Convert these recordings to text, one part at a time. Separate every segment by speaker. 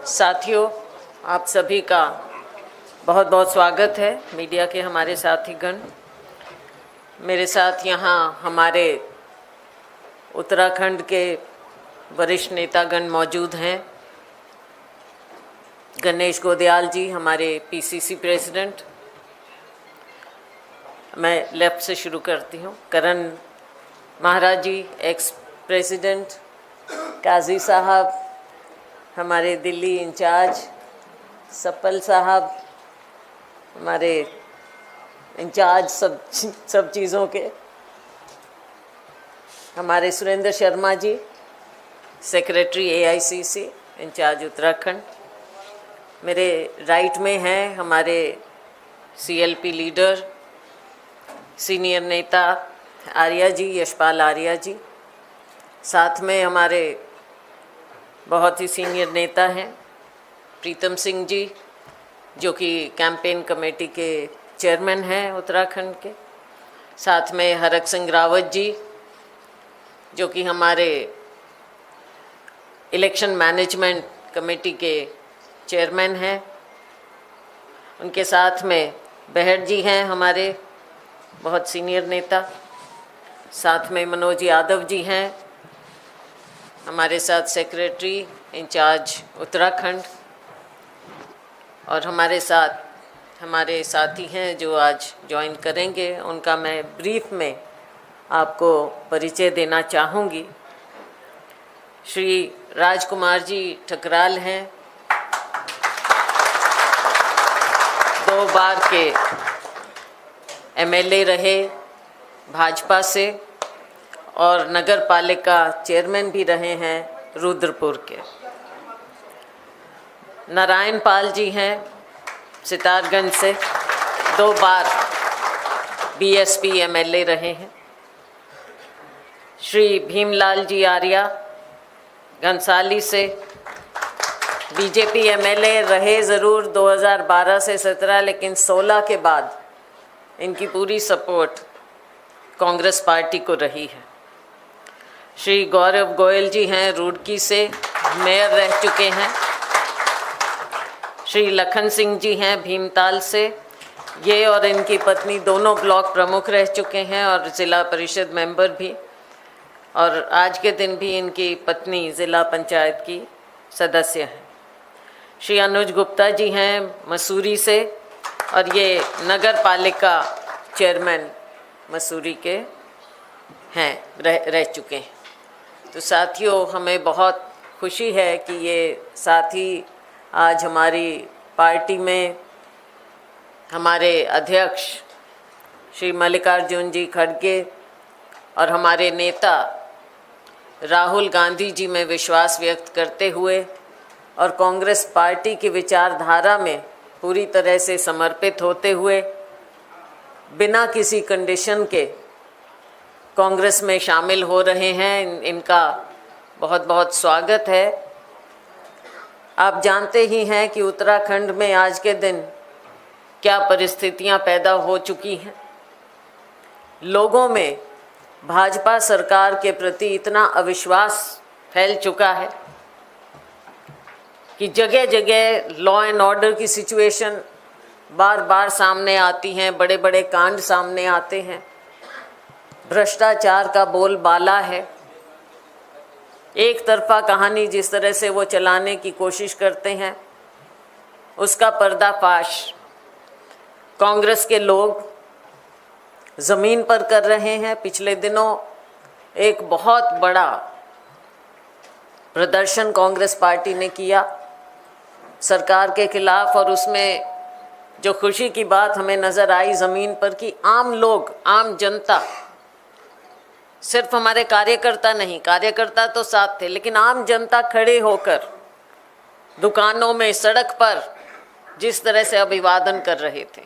Speaker 1: साथियों, आप सभी का बहुत बहुत स्वागत है। मीडिया के हमारे साथीगण, मेरे साथ यहाँ हमारे उत्तराखंड के वरिष्ठ नेतागण मौजूद हैं। गणेश गोदयाल जी, हमारे पीसीसी प्रेसिडेंट। मैं लेफ्ट से शुरू करती हूँ। करण महाराज जी, एक्स प्रेसिडेंट। काजी साहब, हमारे दिल्ली इंचार्ज। सप्पल साहब, हमारे इंचार्ज सब चीज़ों के। हमारे Surendra Sharma ji, secretary AICC, in charge Uttarakhand. मेरे राइट में हैं हमारे सीएलपी लीडर, सीनियर नेता आर्या जी, यशपाल आर्या जी। साथ में हमारे बहुत ही सीनियर नेता हैं प्रीतम सिंह जी, जो कि कैंपेन कमेटी के चेयरमैन हैं उत्तराखंड के। साथ में हरक सिंह रावत जी, जो कि हमारे इलेक्शन मैनेजमेंट कमेटी के चेयरमैन हैं। उनके साथ में बहर जी हैं, हमारे बहुत सीनियर नेता। साथ में मनोज यादव जी हैं, हमारे साथ सेक्रेटरी इंचार्ज उत्तराखंड। और हमारे साथ हमारे साथी हैं जो आज ज्वाइन करेंगे, उनका मैं ब्रीफ में आपको परिचय देना चाहूँगी। श्री राजकुमार जी ठकराल हैं, 2 बार के एमएलए रहे भाजपा से और नगर पालिका चेयरमैन भी रहे हैं रुद्रपुर के। नारायण पाल जी हैं सितारगंज से, 2 बार बीएसपी एमएलए रहे हैं। श्री भीमलाल जी आर्या घनसाली से बीजेपी एमएलए रहे ज़रूर 2012 से 17, लेकिन 16 के बाद इनकी पूरी सपोर्ट कांग्रेस पार्टी को रही है। श्री गौरव गोयल जी हैं रुड़की से, मेयर रह चुके हैं। श्री लखन सिंह जी हैं भीमताल से, ये और इनकी पत्नी दोनों ब्लॉक प्रमुख रह चुके हैं और ज़िला परिषद मेंबर भी, और आज के दिन भी इनकी पत्नी ज़िला पंचायत की सदस्य हैं। श्री अनुज गुप्ता जी हैं मसूरी से, और ये नगर पालिका चेयरमैन मसूरी के हैं, रह चुके हैं। तो साथियों, हमें बहुत खुशी है कि ये साथी आज हमारी पार्टी में हमारे अध्यक्ष श्री मल्लिकार्जुन जी खड़गे और हमारे नेता राहुल गांधी जी में विश्वास व्यक्त करते हुए और कांग्रेस पार्टी की विचारधारा में पूरी तरह से समर्पित होते हुए बिना किसी कंडीशन के कांग्रेस में शामिल हो रहे हैं। इनका बहुत बहुत स्वागत है। आप जानते ही हैं कि उत्तराखंड में आज के दिन क्या परिस्थितियां पैदा हो चुकी हैं। लोगों में भाजपा सरकार के प्रति इतना अविश्वास फैल चुका है कि जगह जगह लॉ एंड ऑर्डर की सिचुएशन बार बार सामने आती हैं, बड़े बड़े कांड सामने आते हैं, भ्रष्टाचार का बोलबाला है। एक तरफा कहानी जिस तरह से वो चलाने की कोशिश करते हैं, उसका पर्दाफाश कांग्रेस के लोग ज़मीन पर कर रहे हैं। पिछले दिनों एक बहुत बड़ा प्रदर्शन कांग्रेस पार्टी ने किया सरकार के खिलाफ, और उसमें जो खुशी की बात हमें नज़र आई ज़मीन पर कि आम लोग, आम जनता, सिर्फ हमारे कार्यकर्ता नहीं, कार्यकर्ता तो साथ थे, लेकिन आम जनता खड़े होकर दुकानों में, सड़क पर जिस तरह से अभिवादन कर रहे थे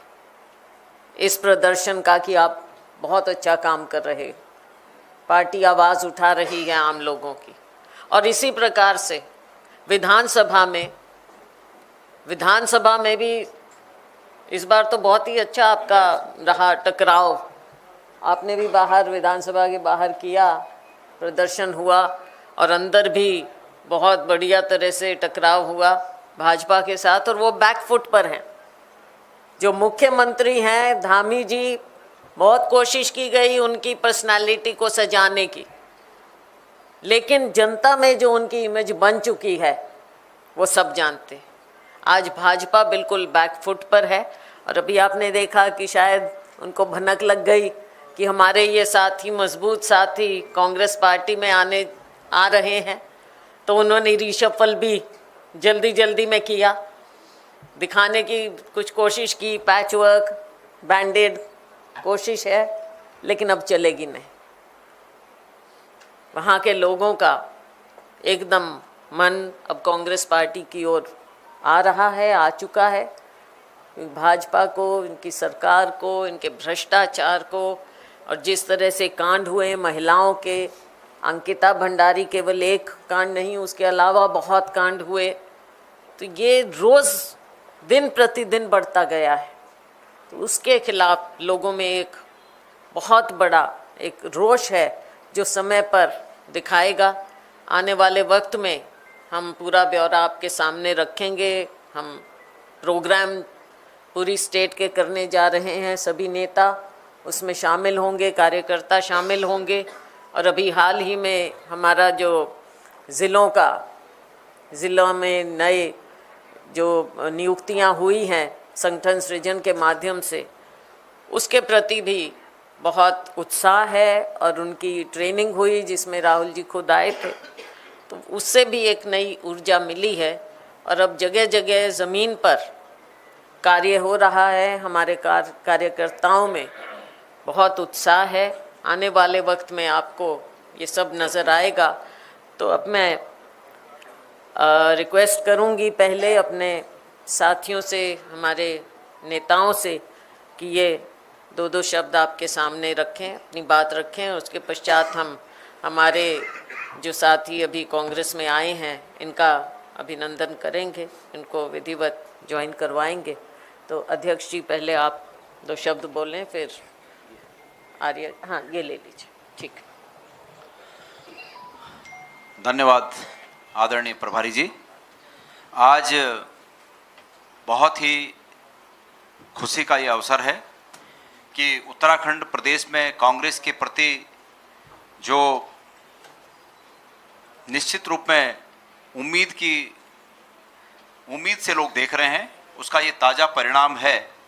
Speaker 1: इस प्रदर्शन का कि आप बहुत अच्छा काम कर रहे हो। पार्टी आवाज़ उठा रही है आम लोगों की। और इसी प्रकार से विधानसभा में भी इस बार तो बहुत ही अच्छा आपका रहा टकराव। आपने भी बाहर, विधानसभा के बाहर किया, प्रदर्शन हुआ, और अंदर भी बहुत बढ़िया तरह से टकराव हुआ। भाजपा के साथ, और वो बैकफुट पर हैं। जो मुख्यमंत्री हैं धामी जी, बहुत कोशिश की गई उनकी पर्सनालिटी को सजाने की, लेकिन जनता में जो उनकी इमेज बन चुकी है वो सब जानते हैं। आज भाजपा बिल्कुल बैकफुट पर है, और अभी आपने देखा कि शायद उनको भनक लग गई कि हमारे ये साथी, मजबूत साथी कांग्रेस पार्टी में आ रहे हैं, तो उन्होंने रिशफल भी जल्दी जल्दी में किया, दिखाने की कुछ कोशिश की, पैच वर्क, बैंडेड कोशिश है, लेकिन अब चलेगी नहीं। वहाँ के लोगों का एकदम मन अब कांग्रेस पार्टी की ओर आ रहा है, आ चुका है। भाजपा को, इनकी सरकार को, इनके भ्रष्टाचार को, और जिस तरह से कांड हुए महिलाओं के, अंकिता भंडारी केवल एक कांड नहीं, उसके अलावा बहुत कांड हुए, तो ये रोज़ दिन प्रतिदिन बढ़ता गया है। तो उसके खिलाफ लोगों में एक बहुत बड़ा एक रोष है जो समय पर दिखाएगा। आने वाले वक्त में हम पूरा ब्यौरा आपके सामने रखेंगे। हम प्रोग्राम पूरी स्टेट के करने जा रहे हैं, सभी नेता उसमें शामिल होंगे, कार्यकर्ता शामिल होंगे। और अभी हाल ही में हमारा जो ज़िलों में नए जो नियुक्तियां हुई हैं संगठन सृजन के माध्यम से, उसके प्रति भी बहुत उत्साह है। और उनकी ट्रेनिंग हुई जिसमें राहुल जी खुद आए थे, तो उससे भी एक नई ऊर्जा मिली है। और अब जगह जगह ज़मीन पर कार्य हो रहा है, हमारे कार्यकर्ताओं में बहुत उत्साह है। आने वाले वक्त में आपको ये सब नज़र आएगा। तो अब मैं रिक्वेस्ट करूंगी पहले अपने साथियों से, हमारे नेताओं से, कि ये दो शब्द आपके सामने रखें, अपनी बात रखें। उसके पश्चात हम हमारे जो साथी अभी कांग्रेस में आए हैं इनका अभिनंदन करेंगे, इनको विधिवत ज्वाइन करवाएंगे। तो अध्यक्ष जी पहले आप 2 शब्द बोलें, फिर आर्य, हाँ ये ले लीजिए, ठीक है।
Speaker 2: धन्यवाद आदरणीय प्रभारी जी। आज बहुत ही खुशी का ये अवसर है कि उत्तराखंड प्रदेश में कांग्रेस के प्रति जो निश्चित रूप में उम्मीद से लोग देख रहे हैं, उसका ये ताज़ा परिणाम है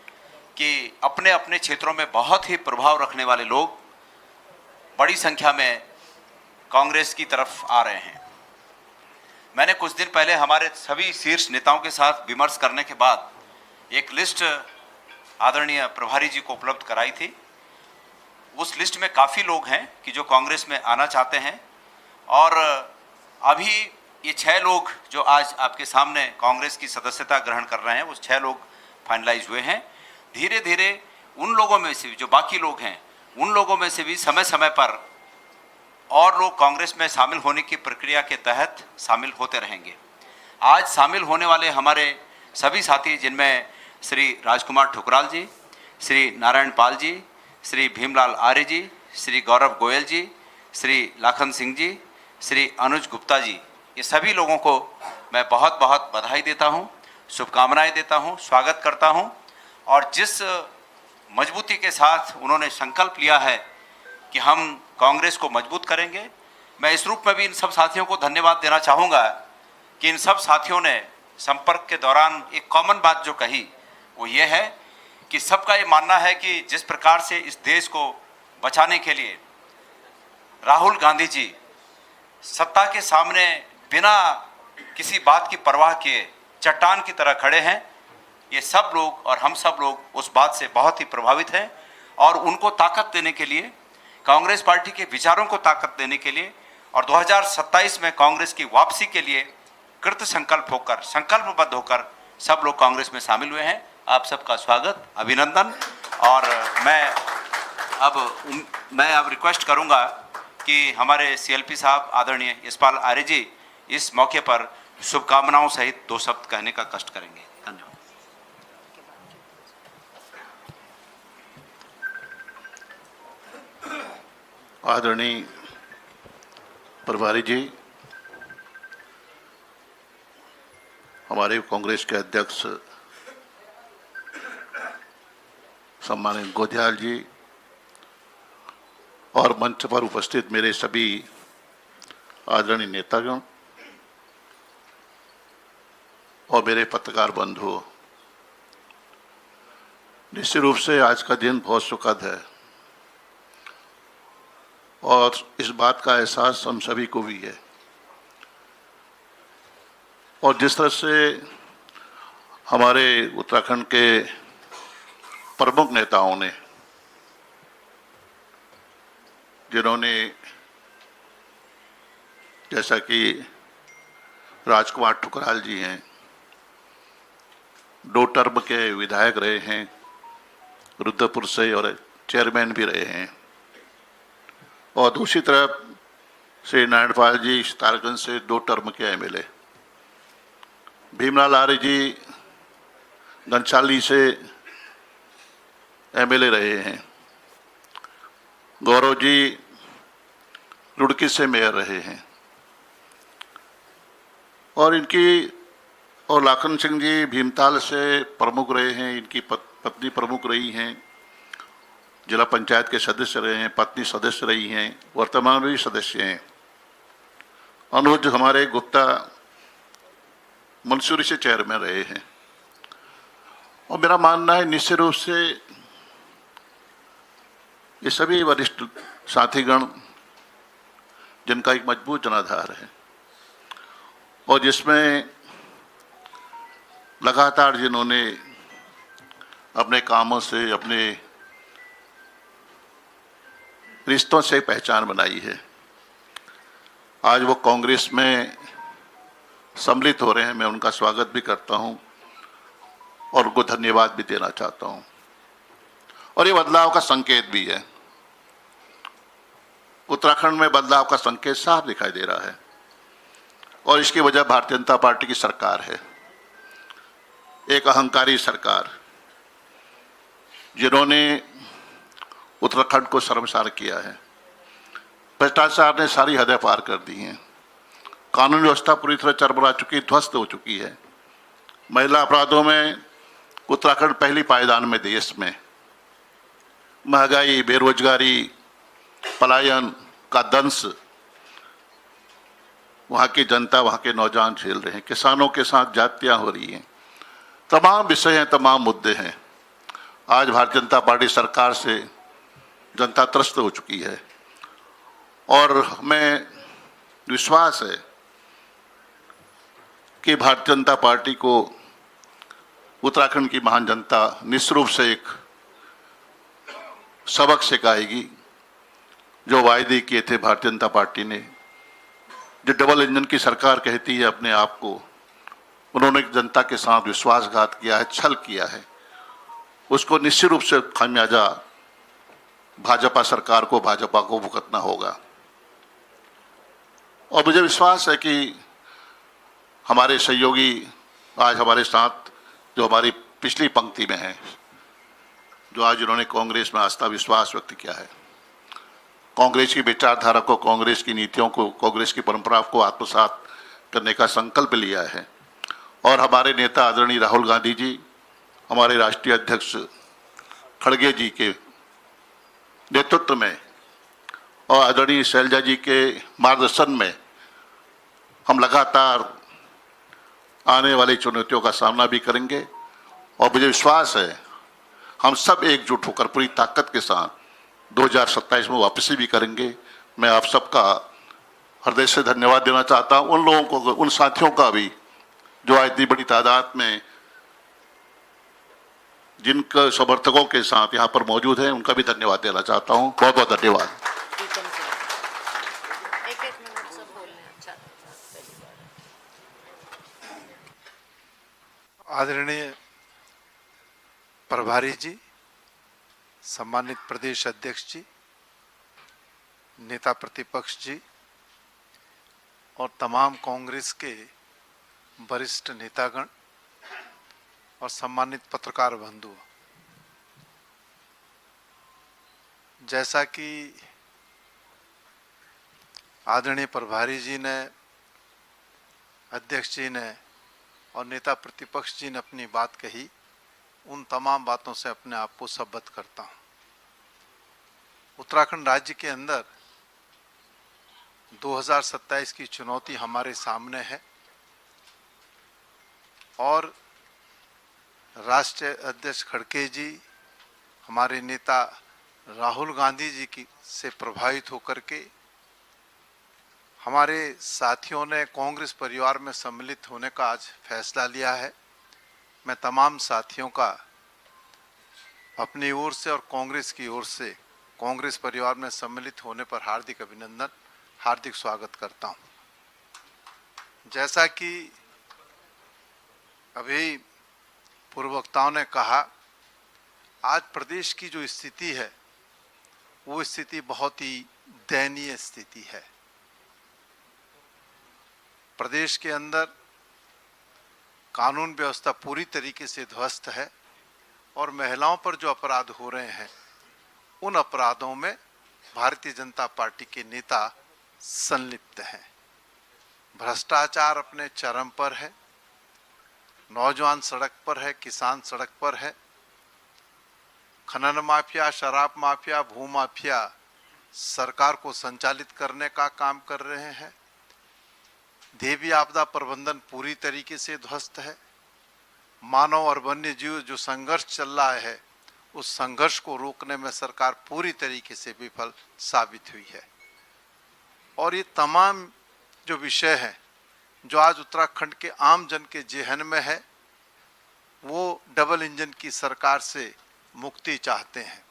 Speaker 2: कि अपने अपने क्षेत्रों में बहुत ही प्रभाव रखने वाले लोग बड़ी संख्या में कांग्रेस की तरफ आ रहे हैं। मैंने कुछ दिन पहले हमारे सभी शीर्ष नेताओं के साथ विमर्श करने के बाद एक लिस्ट आदरणीय प्रभारी जी को उपलब्ध कराई थी। उस लिस्ट में काफ़ी लोग हैं कि जो कांग्रेस में आना चाहते हैं, और अभी ये 6 लोग जो आज आपके सामने कांग्रेस की सदस्यता ग्रहण कर रहे हैं, वो 6 लोग फाइनलाइज हुए हैं। धीरे धीरे उन लोगों में से जो बाकी लोग हैं, उन लोगों में से भी समय समय पर और लोग कांग्रेस में शामिल होने की प्रक्रिया के तहत शामिल होते रहेंगे। आज शामिल होने वाले हमारे सभी साथी, जिनमें श्री राजकुमार ठुकराल जी, श्री नारायण पाल जी, श्री भीमलाल आर्य जी, श्री गौरव गोयल जी, श्री लाखन सिंह जी, श्री अनुज गुप्ता जी, ये सभी लोगों को मैं बहुत बहुत बधाई देता हूँ, शुभकामनाएं देता हूँ, स्वागत करता हूँ। और जिस मजबूती के साथ उन्होंने संकल्प लिया है कि हम कांग्रेस को मजबूत करेंगे, मैं इस रूप में भी इन सब साथियों को धन्यवाद देना चाहूँगा कि इन सब साथियों ने संपर्क के दौरान एक कॉमन बात जो कही, वो ये है कि सबका ये मानना है कि जिस प्रकार से इस देश को बचाने के लिए राहुल गांधी जी सत्ता के सामने बिना किसी बात की परवाह किए चट्टान की तरह खड़े हैं, ये सब लोग और हम सब लोग उस बात से बहुत ही प्रभावित हैं। और उनको ताकत देने के लिए, कांग्रेस पार्टी के विचारों को ताकत देने के लिए और 2027 में कांग्रेस की वापसी के लिए कृत संकल्पबद्ध होकर सब लोग कांग्रेस में शामिल हुए हैं। आप सबका स्वागत, अभिनंदन। और मैं अब रिक्वेस्ट करूंगा कि हमारे सीएलपी साहब आदरणीय यशपाल आर्य जी इस मौके पर शुभकामनाओं सहित 2 शब्द कहने का कष्ट करेंगे। धन्यवाद।
Speaker 3: आदरणीय प्रभारी जी, हमारे कांग्रेस के अध्यक्ष सम्मानित गोधियाल जी और मंच पर उपस्थित मेरे सभी आदरणीय नेतागण और मेरे पत्रकार बंधु, निश्चित रूप से आज का दिन बहुत सुखद है और इस बात का एहसास हम सभी को भी है। और जिस तरह से हमारे उत्तराखंड के प्रमुख नेताओं ने, जिन्होंने जैसा कि राजकुमार ठुकराल जी हैं, 2 टर्म के विधायक रहे हैं रुद्रपुर से और चेयरमैन भी रहे हैं, और दूसरी तरफ श्री नारायणपाल जी सितारगंज से 2 टर्म के एमएलए, भीमलाल आर्य जी घनसाली से एमएलए रहे हैं, गौरव जी रुड़की से मेयर रहे हैं, और लाखन सिंह जी भीमताल से प्रमुख रहे हैं। इनकी पत्नी प्रमुख रही हैं, जिला पंचायत के सदस्य रहे हैं, पत्नी सदस्य रही हैं, वर्तमान में भी सदस्य हैं। अनुज हमारे गुप्ता मंसूरी से चेयरमैन रहे हैं। और मेरा मानना है निश्चित रूप से ये सभी वरिष्ठ साथीगण, जिनका एक मजबूत जनाधार है और जिसमें लगातार जिन्होंने अपने कामों से, अपने रिश्तों से पहचान बनाई है, आज वो कांग्रेस में सम्मिलित हो रहे हैं। मैं उनका स्वागत भी करता हूं और उनको धन्यवाद भी देना चाहता हूं। और ये बदलाव का संकेत भी है। उत्तराखंड में बदलाव का संकेत साफ दिखाई दे रहा है और इसकी वजह भारतीय जनता पार्टी की सरकार है। एक अहंकारी सरकार, जिन्होंने उत्तराखंड को शर्मसार किया है। भ्रष्टाचार ने सारी हदें पार कर दी हैं। कानून व्यवस्था पूरी तरह चरमरा चुकी, ध्वस्त हो चुकी है। महिला अपराधों में उत्तराखंड पहली पायदान में देश में। महंगाई, बेरोजगारी, पलायन का दंश वहाँ की जनता, वहाँ के नौजवान झेल रहे हैं। किसानों के साथ जातियाँ हो रही हैं। तमाम विषय हैं, तमाम मुद्दे हैं। आज भारतीय जनता पार्टी सरकार से जनता त्रस्त हो चुकी है और हमें विश्वास है कि भारतीय जनता पार्टी को उत्तराखंड की महान जनता निश्चित रूप से एक सबक सिखाएगी। जो वायदे किए थे भारतीय जनता पार्टी ने, जो डबल इंजन की सरकार कहती है अपने आप को, उन्होंने जनता के साथ विश्वासघात किया है, छल किया है। उसको निश्चित रूप से खामियाजा भाजपा सरकार को, भाजपा को भुगतना होगा। और मुझे विश्वास है कि हमारे सहयोगी आज हमारे साथ, जो हमारी पिछली पंक्ति में हैं, जो आज उन्होंने कांग्रेस में आस्था विश्वास व्यक्त किया है, कांग्रेस की विचारधारा को, कांग्रेस की नीतियों को, कांग्रेस की परंपरा को आत्मसात करने का संकल्प लिया है। और हमारे नेता आदरणीय राहुल गांधी जी, हमारे राष्ट्रीय अध्यक्ष खड़गे जी के नेतृत्व में और आदरणीय शैलजा जी के मार्गदर्शन में हम लगातार आने वाली चुनौतियों का सामना भी करेंगे। और मुझे विश्वास है हम सब एकजुट होकर पूरी ताकत के साथ 2027 में वापसी भी करेंगे। मैं आप सबका हृदय से धन्यवाद देना चाहता हूं। उन लोगों को, उन साथियों का भी जो आज इतनी बड़ी तादाद में जिनके समर्थकों के साथ यहाँ पर मौजूद हैं, उनका भी धन्यवाद देना चाहता हूँ। बहुत बहुत धन्यवाद।
Speaker 4: आदरणीय प्रभारी जी, सम्मानित प्रदेश अध्यक्ष जी, नेता प्रतिपक्ष जी और तमाम कांग्रेस के वरिष्ठ नेतागण और सम्मानित पत्रकार बंधु, जैसा कि आदरणीय प्रभारी जी ने, अध्यक्ष जी ने और नेता प्रतिपक्ष जी ने अपनी बात कही, उन तमाम बातों से अपने आप को संबद्ध करता हूँ। उत्तराखंड राज्य के अंदर 2027 की चुनौती हमारे सामने है और राष्ट्रीय अध्यक्ष खड़गे जी, हमारे नेता राहुल गांधी जी की से प्रभावित होकर के हमारे साथियों ने कांग्रेस परिवार में सम्मिलित होने का आज फैसला लिया है। मैं तमाम साथियों का अपनी ओर से और कांग्रेस की ओर से कांग्रेस परिवार में सम्मिलित होने पर हार्दिक अभिनंदन, हार्दिक स्वागत करता हूं। जैसा कि अभी पूर्व वक्ताओं ने कहा, आज प्रदेश की जो स्थिति है वो स्थिति बहुत ही दयनीय स्थिति है। प्रदेश के अंदर कानून व्यवस्था पूरी तरीके से ध्वस्त है और महिलाओं पर जो अपराध हो रहे हैं उन अपराधों में भारतीय जनता पार्टी के नेता संलिप्त हैं। भ्रष्टाचार अपने चरम पर है, नौजवान सड़क पर है, किसान सड़क पर है, खनन माफिया, शराब माफिया, भू माफिया सरकार को संचालित करने का काम कर रहे हैं। देवी आपदा प्रबंधन पूरी तरीके से ध्वस्त है। मानव और वन्य जीव जो संघर्ष चल रहा है उस संघर्ष को रोकने में सरकार पूरी तरीके से विफल साबित हुई है। और ये तमाम जो विषय हैं जो आज उत्तराखंड के आम जन के जेहन में है, वो डबल इंजन की सरकार से मुक्ति चाहते हैं।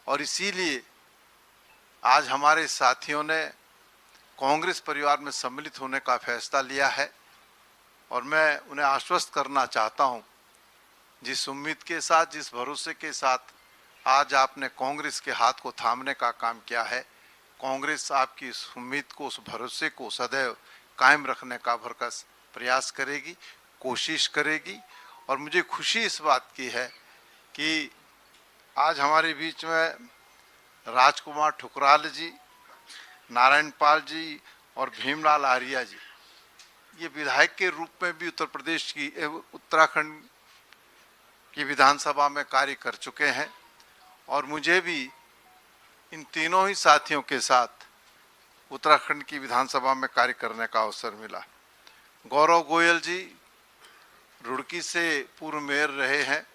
Speaker 4: और इसीलिए आज हमारे साथियों ने कांग्रेस परिवार में सम्मिलित होने का फैसला लिया है और मैं उन्हें आश्वस्त करना चाहता हूं, जिस उम्मीद के साथ, जिस भरोसे के साथ आज आपने कांग्रेस के हाथ को थामने का काम किया है, कांग्रेस आपकी इस उम्मीद को, उस भरोसे को सदैव कायम रखने का भरकस प्रयास करेगी, कोशिश करेगी। और मुझे खुशी इस बात की है कि आज हमारे बीच में राजकुमार ठुकराल जी, नारायण पाल जी और भीमलाल आर्या जी ये विधायक के रूप में भी उत्तर प्रदेश की उत्तराखंड की विधानसभा में कार्य कर चुके हैं और मुझे भी इन तीनों ही साथियों के साथ उत्तराखंड की विधानसभा में कार्य करने का अवसर मिला। गौरव गोयल जी रुड़की से पूर्व मेयर रहे हैं।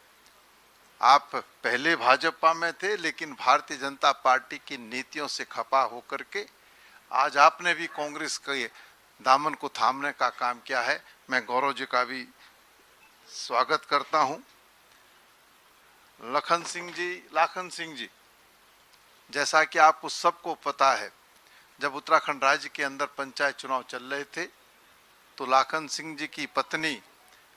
Speaker 4: आप पहले भाजपा में थे लेकिन भारतीय जनता पार्टी की नीतियों से खपा होकर के आज आपने भी कांग्रेस के दामन को थामने का काम किया है। मैं गौरव जी का भी स्वागत करता हूं। लाखन सिंह जी, जैसा कि आपको सबको पता है, जब उत्तराखंड राज्य के अंदर पंचायत चुनाव चल रहे थे तो लाखन सिंह जी की पत्नी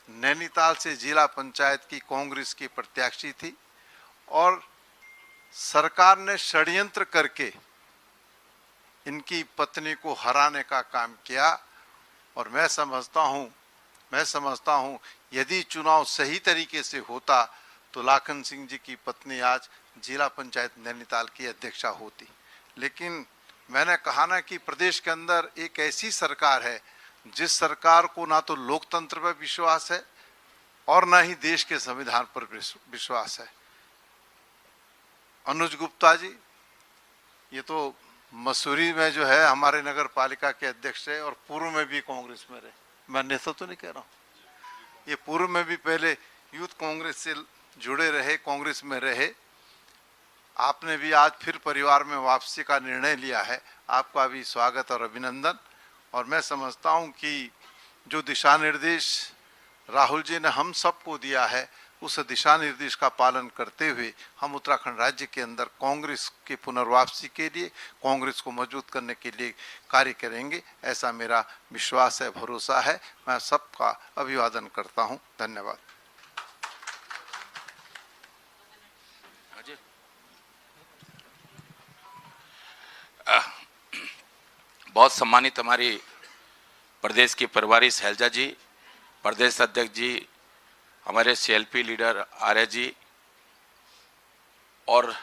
Speaker 4: नैनीताल से जिला पंचायत की कांग्रेस की प्रत्याशी थी और सरकार ने षड्यंत्र करके इनकी पत्नी को हराने का काम किया। और मैं समझता हूं यदि चुनाव सही तरीके से होता तो लाखन सिंह जी की पत्नी आज जिला पंचायत नैनीताल की अध्यक्षा होती। लेकिन मैंने कहा ना कि प्रदेश के अंदर एक ऐसी सरकार है जिस सरकार को ना तो लोकतंत्र पर विश्वास है और ना ही देश के संविधान पर विश्वास है। अनुज गुप्ता जी ये तो मसूरी में जो है हमारे नगर पालिका के अध्यक्ष है और पूर्व में भी कांग्रेस में रहे। मैं नेता तो नहीं कह रहा हूँ, ये पूर्व में भी पहले यूथ कांग्रेस से जुड़े रहे, कांग्रेस में रहे। आपने भी आज फिर परिवार में वापसी का निर्णय लिया है, आपका भी स्वागत और अभिनंदन। और मैं समझता हूँ कि जो दिशा निर्देश राहुल जी ने हम सबको दिया है उस दिशा निर्देश का पालन करते हुए हम उत्तराखंड राज्य के अंदर कांग्रेस की पुनर्वापसी के लिए, कांग्रेस को मजबूत करने के लिए कार्य करेंगे, ऐसा मेरा विश्वास है, भरोसा है। मैं सबका अभिवादन करता हूं। धन्यवाद।
Speaker 5: बहुत सम्मानित हमारी प्रदेश की प्रभारी शैलजा जी, प्रदेश अध्यक्ष जी, हमारे सीएलपी लीडर आर्य जी और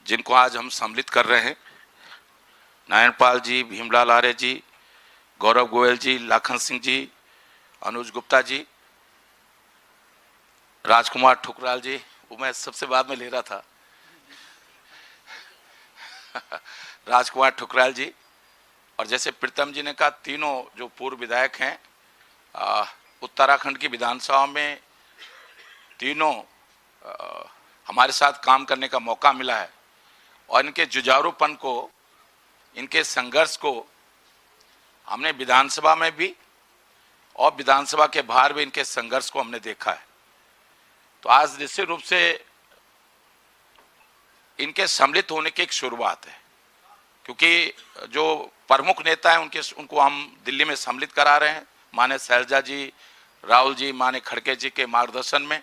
Speaker 5: जिनको आज हम सम्मिलित कर रहे हैं, नारायण पाल जी, भीमलाल आर्य जी, गौरव गोयल जी, लाखन सिंह जी, अनुज गुप्ता जी, राजकुमार ठुकराल जी, वो मैं सबसे बाद में ले रहा था, राजकुमार ठुकराल जी, और जैसे प्रीतम जी ने कहा, तीनों जो पूर्व विधायक हैं उत्तराखंड की विधानसभा में, तीनों हमारे साथ काम करने का मौका मिला है और इनके जुझारूपन को, इनके संघर्ष को हमने विधानसभा में भी और विधानसभा के बाहर भी इनके संघर्ष को हमने देखा है। तो आज निश्चित रूप से इनके सम्मिलित होने की एक शुरुआत है, क्योंकि जो प्रमुख नेता हैं उनको हम दिल्ली में सम्मिलित करा रहे हैं, माने शैलजा जी, राहुल जी, माने खड़गे जी के मार्गदर्शन में,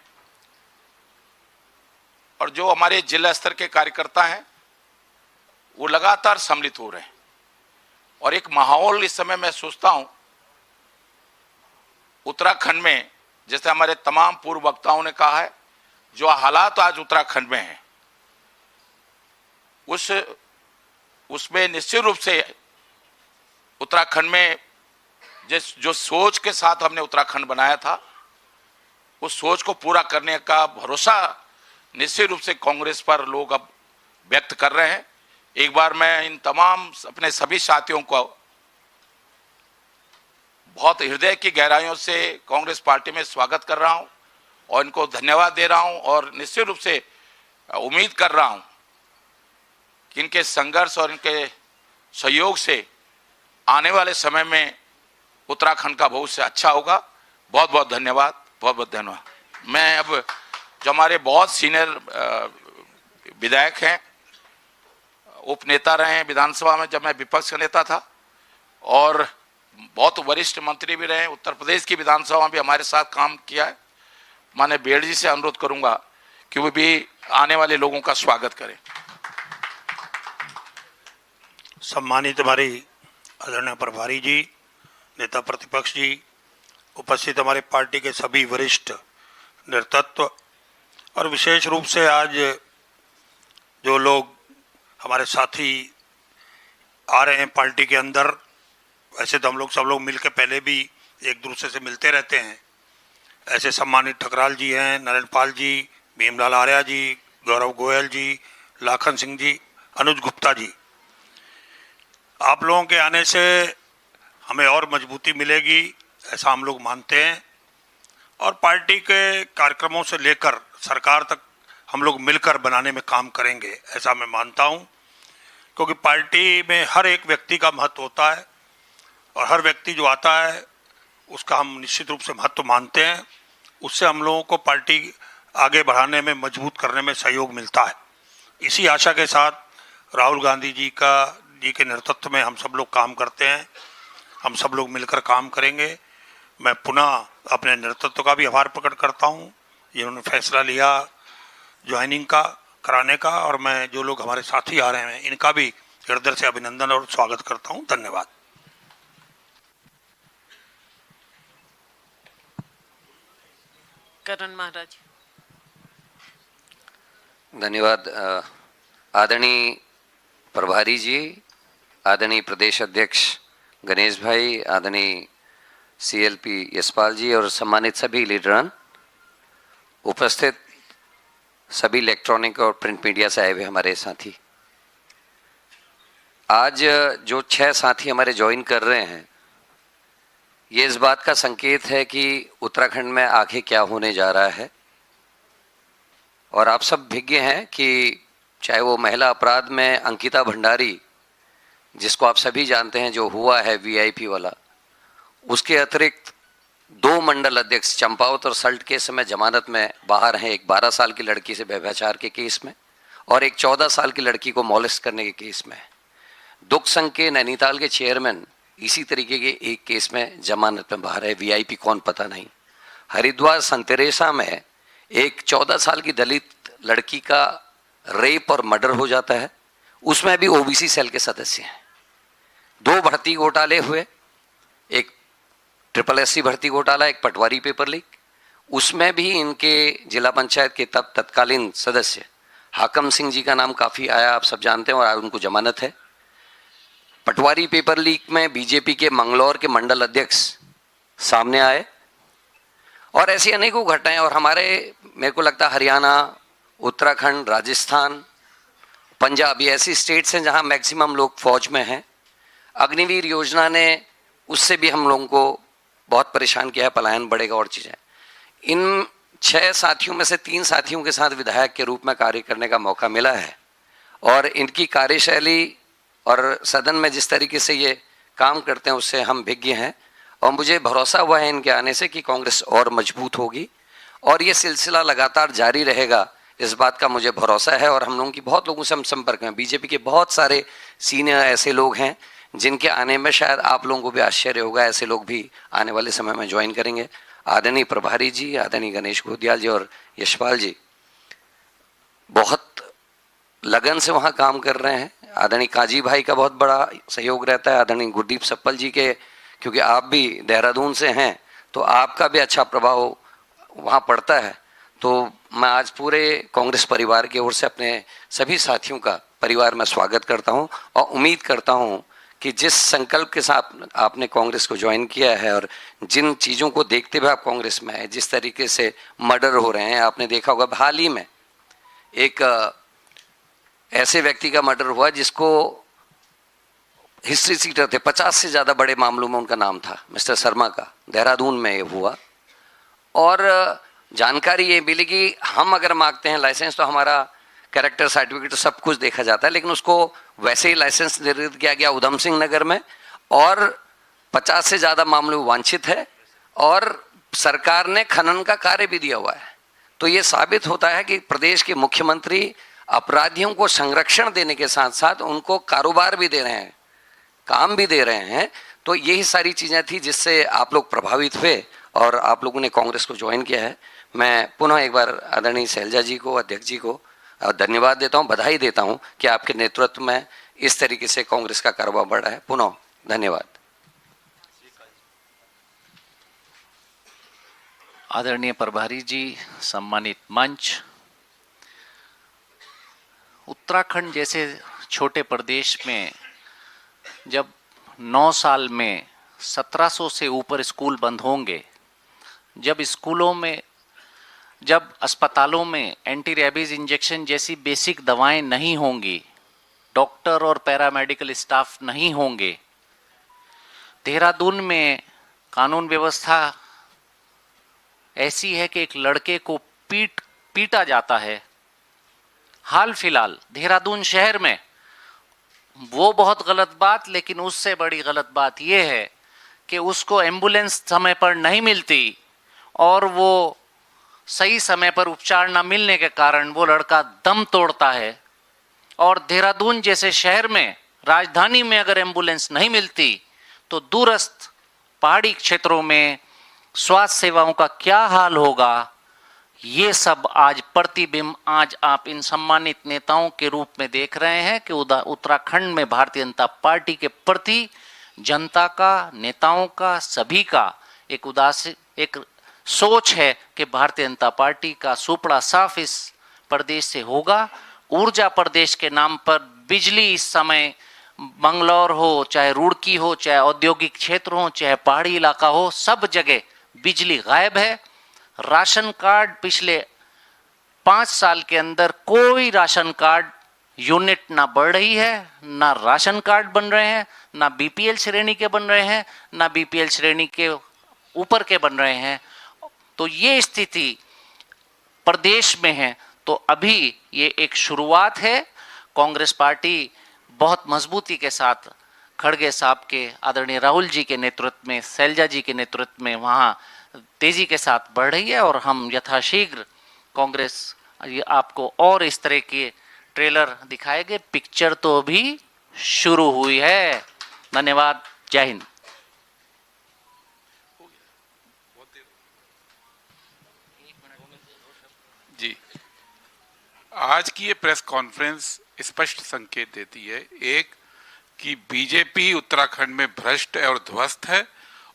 Speaker 5: और जो हमारे जिला स्तर के कार्यकर्ता हैं वो लगातार सम्मिलित हो रहे हैं। और एक माहौल इस समय मैं सोचता हूं उत्तराखंड में, जैसे हमारे तमाम पूर्व वक्ताओं ने कहा है, जो हालात आज उत्तराखंड में हैं उसमें निश्चित रूप से उत्तराखंड में जो सोच के साथ हमने उत्तराखंड बनाया था, उस सोच को पूरा करने का भरोसा निश्चित रूप से कांग्रेस पर लोग अब व्यक्त कर रहे हैं। एक बार मैं इन तमाम अपने सभी साथियों को बहुत हृदय की गहराइयों से कांग्रेस पार्टी में स्वागत कर रहा हूं और इनको धन्यवाद दे रहा हूं, और निश्चित रूप से उम्मीद कर रहा हूं कि इनके संघर्ष और इनके सहयोग से आने वाले समय में उत्तराखंड का भविष्य अच्छा होगा। बहुत बहुत धन्यवाद, बहुत बहुत धन्यवाद। मैं अब जो हमारे बहुत सीनियर विधायक हैं, उपनेता रहे हैं विधानसभा में जब मैं विपक्ष का नेता था, और बहुत वरिष्ठ मंत्री भी रहे, उत्तर प्रदेश की विधानसभा में भी हमारे साथ काम किया है, माननीय बेड़ जी से अनुरोध करूंगा कि वो भी आने वाले लोगों का स्वागत करें।
Speaker 6: सम्मानित हमारे आदरणीय प्रभारी जी, नेता प्रतिपक्ष जी, उपस्थित हमारे पार्टी के सभी वरिष्ठ नेतृत्व, और विशेष रूप से आज जो लोग हमारे साथी आ रहे हैं पार्टी के अंदर, वैसे तो हम लोग सब लोग मिल के पहले भी एक दूसरे से मिलते रहते हैं, ऐसे सम्मानित ठकराल जी हैं, नरेंद्र पाल जी, भीमलाल आर्या जी, गौरव गोयल जी, लाखन सिंह जी, अनुज गुप्ता जी, आप लोगों के आने से हमें और मजबूती मिलेगी ऐसा हम लोग मानते हैं, और पार्टी के कार्यक्रमों से लेकर सरकार तक हम लोग मिलकर बनाने में काम करेंगे ऐसा मैं मानता हूं, क्योंकि पार्टी में हर एक व्यक्ति का महत्व होता है और हर व्यक्ति जो आता है उसका हम निश्चित रूप से महत्व मानते हैं। उससे हम लोगों को पार्टी आगे बढ़ाने में, मजबूत करने में सहयोग मिलता है। इसी आशा के साथ राहुल गांधी जी के नेतृत्व में हम सब लोग काम करते हैं, हम सब लोग मिलकर काम करेंगे। मैं पुनः अपने नेतृत्व का भी आभार प्रकट करता हूं, जिन्होंने फैसला लिया ज्वाइनिंग का कराने का, और मैं जो लोग हमारे साथी आ रहे हैं इनका भी हृदय से अभिनंदन और स्वागत करता हूं। धन्यवाद।
Speaker 1: करण महाराज।
Speaker 7: धन्यवाद आदरणीय प्रभारी जी, आदरणीय प्रदेश अध्यक्ष गणेश भाई, आदरणीय सीएलपी यशपाल जी, और सम्मानित सभी लीडरन, उपस्थित सभी इलेक्ट्रॉनिक और प्रिंट मीडिया से आए हुए हमारे साथी। आज जो 6 साथी हमारे ज्वाइन कर रहे हैं, ये इस बात का संकेत है कि उत्तराखंड में आगे क्या होने जा रहा है। और आप सब विज्ञ हैं कि चाहे वो महिला अपराध में अंकिता भंडारी, जिसको आप सभी जानते हैं, जो हुआ है वीआईपी वाला, उसके अतिरिक्त 2 मंडल अध्यक्ष चंपावत और सल्ट के समय जमानत में बाहर हैं, एक 12 साल की लड़की से व्यभिचार के केस में और एक 14 साल की लड़की को मॉलेस्ट करने के केस में। दुख संघ के नैनीताल के चेयरमैन इसी तरीके के एक केस में जमानत में बाहर है, वीआईपी कौन पता नहीं। हरिद्वार संतरेसा में एक 14 साल की दलित लड़की का रेप और मर्डर हो जाता है, उसमें भी ओबीसी सेल के सदस्य हैं। 2 भर्ती घोटाले हुए, एक SSC भर्ती घोटाला, एक पटवारी पेपर लीक, उसमें भी इनके जिला पंचायत के तत्कालीन सदस्य हाकम सिंह जी का नाम काफ़ी आया, आप सब जानते हैं, और आज उनको जमानत है। पटवारी पेपर लीक में बीजेपी के मंगलौर के मंडल अध्यक्ष सामने आए, और ऐसी अनेकों घटनाएं, और हमारे, मेरे को लगता है हरियाणा, उत्तराखंड, राजस्थान, पंजाब, ये ऐसी स्टेट्स हैं जहां मैक्सिमम लोग फौज में हैं। अग्निवीर योजना ने उससे भी हम लोगों को बहुत परेशान किया है, पलायन बढ़ेगा और चीज़ें। इन 6 साथियों में से 3 साथियों के साथ विधायक के रूप में कार्य करने का मौका मिला है, और इनकी कार्यशैली और सदन में जिस तरीके से ये काम करते हैं उससे हम भिज्ञ हैं, और मुझे भरोसा हुआ है इनके आने से कि कांग्रेस और मजबूत होगी और ये सिलसिला लगातार जारी रहेगा, इस बात का मुझे भरोसा है। और हम लोगों की बहुत लोगों से हम संपर्क में, बीजेपी के बहुत सारे सीनियर ऐसे लोग हैं जिनके आने में शायद आप लोगों को भी आश्चर्य होगा, ऐसे लोग भी आने वाले समय में ज्वाइन करेंगे। आदरणीय प्रभारी जी, आदरणीय गणेश घोदियाल जी और यशपाल जी बहुत लगन से वहाँ काम कर रहे हैं। आदरणीय काजी भाई का बहुत बड़ा सहयोग रहता है, आदरणीय गुरदीप सप्पल जी के, क्योंकि आप भी देहरादून से हैं तो आपका भी अच्छा प्रभाव वहाँ पड़ता है। तो मैं आज पूरे कांग्रेस परिवार की ओर से अपने सभी साथियों का परिवार में स्वागत करता हूँ, और उम्मीद करता हूँ कि जिस संकल्प के साथ आपने कांग्रेस को ज्वाइन किया है और जिन चीज़ों को देखते हुए आप कांग्रेस में आए, जिस तरीके से मर्डर हो रहे हैं, आपने देखा होगा हाल ही में एक ऐसे व्यक्ति का मर्डर हुआ जिसको हिस्ट्री सीटर थे, 50 से ज़्यादा बड़े मामलों में उनका नाम था, मिस्टर शर्मा का, देहरादून में ये हुआ। और जानकारी ये मिली कि हम अगर मांगते हैं लाइसेंस तो हमारा कैरेक्टर सर्टिफिकेट तो सब कुछ देखा जाता है, लेकिन उसको वैसे ही लाइसेंस निर्धारित किया गया उधम सिंह नगर में, और 50 से ज़्यादा मामले वांछित है, और सरकार ने खनन का कार्य भी दिया हुआ है। तो ये साबित होता है कि प्रदेश के मुख्यमंत्री अपराधियों को संरक्षण देने के साथ साथ उनको कारोबार भी दे रहे हैं, काम भी दे रहे हैं। तो यही सारी चीज़ें थी जिससे आप लोग प्रभावित हुए और आप लोगों ने कांग्रेस को ज्वाइन किया है। मैं पुनः एक बार आदरणीय शैलजा जी को, अध्यक्ष जी को धन्यवाद देता हूं, बधाई देता हूं कि आपके नेतृत्व में इस तरीके से कांग्रेस का कारोबार बढ़ा है। पुनः धन्यवाद।
Speaker 8: आदरणीय प्रभारी जी, सम्मानित मंच, उत्तराखंड जैसे छोटे प्रदेश में जब 9 साल में 1700 से ऊपर स्कूल बंद होंगे, जब स्कूलों में, जब अस्पतालों में एंटी रेबीज इंजेक्शन जैसी बेसिक दवाएं नहीं होंगी, डॉक्टर और पैरामेडिकल स्टाफ नहीं होंगे, देहरादून में कानून व्यवस्था ऐसी है कि एक लड़के को पीटा जाता है। हाल फिलहाल देहरादून शहर में, वो बहुत गलत बात, लेकिन उससे बड़ी गलत बात यह है कि उसको एम्बुलेंस समय पर नहीं मिलती और वो सही समय पर उपचार न मिलने के कारण वो लड़का दम तोड़ता है। और देहरादून जैसे शहर में, राजधानी में अगर एम्बुलेंस नहीं मिलती तो दूरस्थ पहाड़ी क्षेत्रों में स्वास्थ्य सेवाओं का क्या हाल होगा, ये सब आज प्रतिबिंब आज आप इन सम्मानित नेताओं के रूप में देख रहे हैं कि उत्तराखंड में भारतीय जनता पार्टी के प्रति जनता का, नेताओं का, सभी का एक सोच है कि भारतीय जनता पार्टी का सुपड़ा साफ इस प्रदेश से होगा। ऊर्जा प्रदेश के नाम पर बिजली इस समय मंगलौर हो, चाहे रुड़की हो, चाहे औद्योगिक क्षेत्र हो, चाहे पहाड़ी इलाका हो, सब जगह बिजली गायब है। राशन कार्ड पिछले 5 साल के अंदर कोई राशन कार्ड यूनिट ना बढ़ रही है, ना राशन कार्ड बन रहे हैं, ना बीपीएल श्रेणी के बन रहे हैं, ना बीपीएल श्रेणी के ऊपर के बन रहे हैं। तो ये स्थिति प्रदेश में है। तो अभी ये एक शुरुआत है। कांग्रेस पार्टी बहुत मजबूती के साथ खड़गे साहब के, आदरणीय राहुल जी के नेतृत्व में, शैलजा जी के नेतृत्व में वहाँ तेजी के साथ बढ़ रही है, और हम यथाशीघ्र कांग्रेस आपको और इस तरह के ट्रेलर दिखाएंगे। पिक्चर तो अभी शुरू हुई है। धन्यवाद। जय हिंद।
Speaker 9: जी, आज की ये प्रेस कॉन्फ्रेंस स्पष्ट संकेत देती है, एक कि बीजेपी उत्तराखंड में भ्रष्ट और ध्वस्त है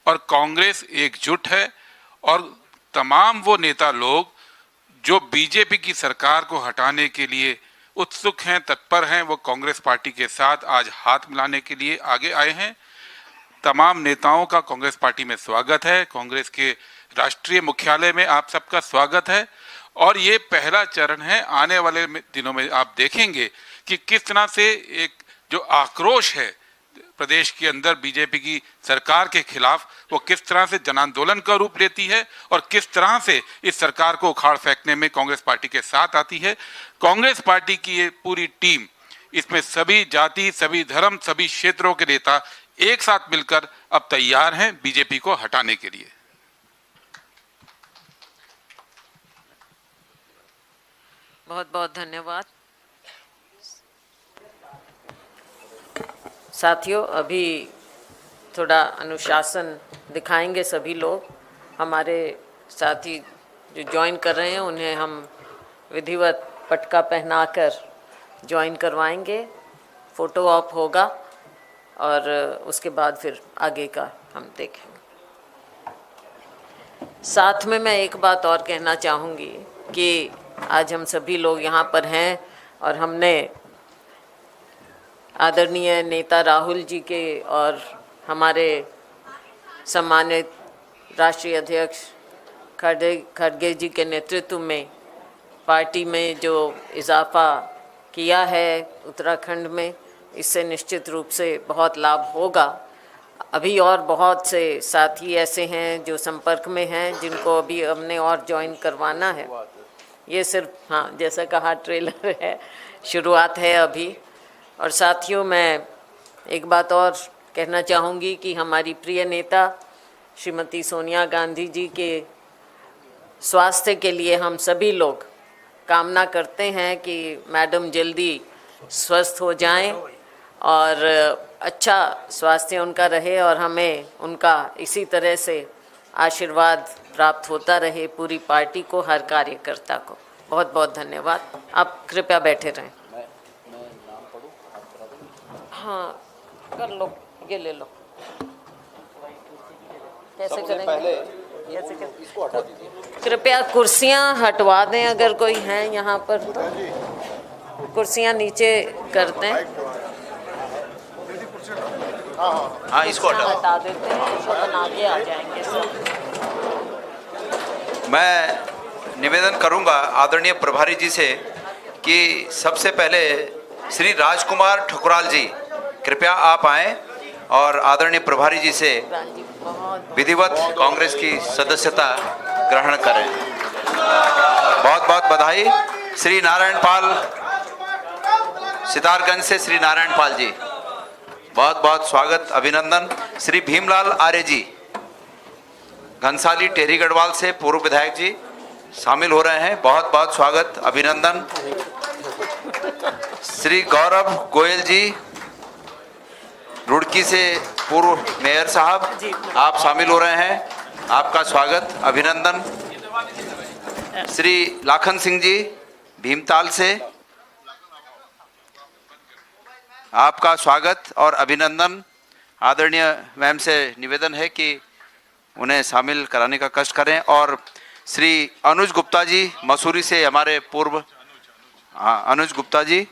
Speaker 9: और कांग्रेस एकजुट है, और तमाम वो नेता लोग जो बीजेपी की सरकार को हटाने के लिए उत्सुक हैं, तत्पर हैं, वो कांग्रेस पार्टी के साथ आज हाथ मिलाने के लिए आगे आए हैं। तमाम नेताओं का कांग्रेस पार्टी में स्वागत है। कांग्रेस के राष्ट्रीय मुख्यालय में आप सबका स्वागत है। और ये पहला चरण है। आने वाले दिनों में आप देखेंगे कि किस तरह से एक जो आक्रोश है प्रदेश के अंदर बीजेपी की सरकार के खिलाफ, वो किस तरह से जन आंदोलन का रूप लेती है और किस तरह से इस सरकार को उखाड़ फेंकने में कांग्रेस पार्टी के साथ आती है। कांग्रेस पार्टी की ये पूरी टीम, इसमें सभी जाति, सभी धर्म, सभी क्षेत्रों के नेता एक साथ मिलकर अब तैयार हैं बीजेपी को हटाने के लिए।
Speaker 1: बहुत बहुत धन्यवाद। साथियों, अभी थोड़ा अनुशासन दिखाएंगे सभी लोग। हमारे साथी जो ज्वाइन कर रहे हैं उन्हें हम विधिवत पटका पहनाकर ज्वाइन करवाएंगे। फ़ोटो ऑप होगा और उसके बाद फिर आगे का हम देखेंगे। साथ में मैं एक बात और कहना चाहूँगी कि आज हम सभी लोग यहाँ पर हैं और हमने आदरणीय नेता राहुल जी के और हमारे सम्मानित राष्ट्रीय अध्यक्ष खड़गे जी के नेतृत्व में पार्टी में जो इजाफा किया है उत्तराखंड में, इससे निश्चित रूप से बहुत लाभ होगा। अभी और बहुत से साथी ऐसे हैं जो संपर्क में हैं जिनको अभी हमने और ज्वाइन करवाना है। ये सिर्फ, हाँ, जैसा कहा, ट्रेलर है, शुरुआत है अभी। और साथियों, मैं एक बात और कहना चाहूँगी कि हमारी प्रिय नेता श्रीमती सोनिया गांधी जी के स्वास्थ्य के लिए हम सभी लोग कामना करते हैं कि मैडम जल्दी स्वस्थ हो जाएं और अच्छा स्वास्थ्य उनका रहे और हमें उनका इसी तरह से आशीर्वाद प्राप्त होता रहे, पूरी पार्टी को, हर कार्यकर्ता को। बहुत बहुत धन्यवाद। आप कृपया बैठे रहें। हाँ, कर लो, ये ले लो। कैसे करेंगे? कैसे करें? कृपया कुर्सियां हटवा दें, अगर कोई हैं यहाँ पर तो कुर्सियां नीचे कर दें।
Speaker 2: हाँ, इसको
Speaker 1: हटा देते हैं, अपन आगे आ जाएंगे सब।
Speaker 2: मैं निवेदन करूंगा आदरणीय प्रभारी जी से कि सबसे पहले श्री राजकुमार ठकुराल जी, कृपया आप आएं और आदरणीय प्रभारी जी से विधिवत कांग्रेस की सदस्यता ग्रहण करें। बहुत बहुत बधाई। श्री नारायण पाल, सितारगंज से श्री नारायण पाल जी, बहुत बहुत स्वागत, अभिनंदन। श्री भीमलाल आर्य जी, घनसाली टेहरी गढ़वाल से पूर्व विधायक जी शामिल हो रहे हैं, बहुत बहुत स्वागत, अभिनंदन। श्री गौरव गोयल जी, रुड़की से पूर्व मेयर साहब, आप शामिल हो रहे हैं, आपका स्वागत, अभिनंदन। श्री लाखन सिंह जी, भीमताल से, आपका स्वागत और अभिनंदन। आदरणीय मैम से निवेदन है कि उन्हें शामिल कराने का कष्ट करें। और श्री अनुज गुप्ता जी, मसूरी से, हमारे पूर्व, हाँ, अनुज गुप्ता जी,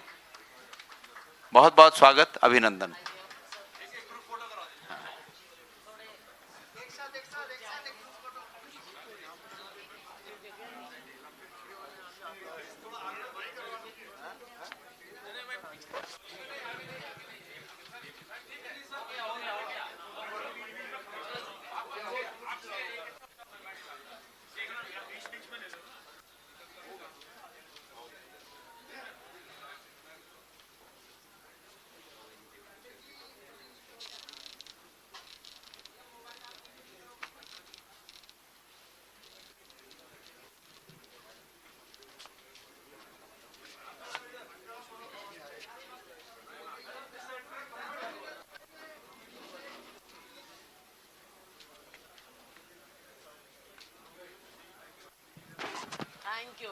Speaker 2: बहुत बहुत स्वागत, अभिनंदन।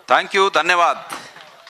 Speaker 2: थैंक यू, धन्यवाद।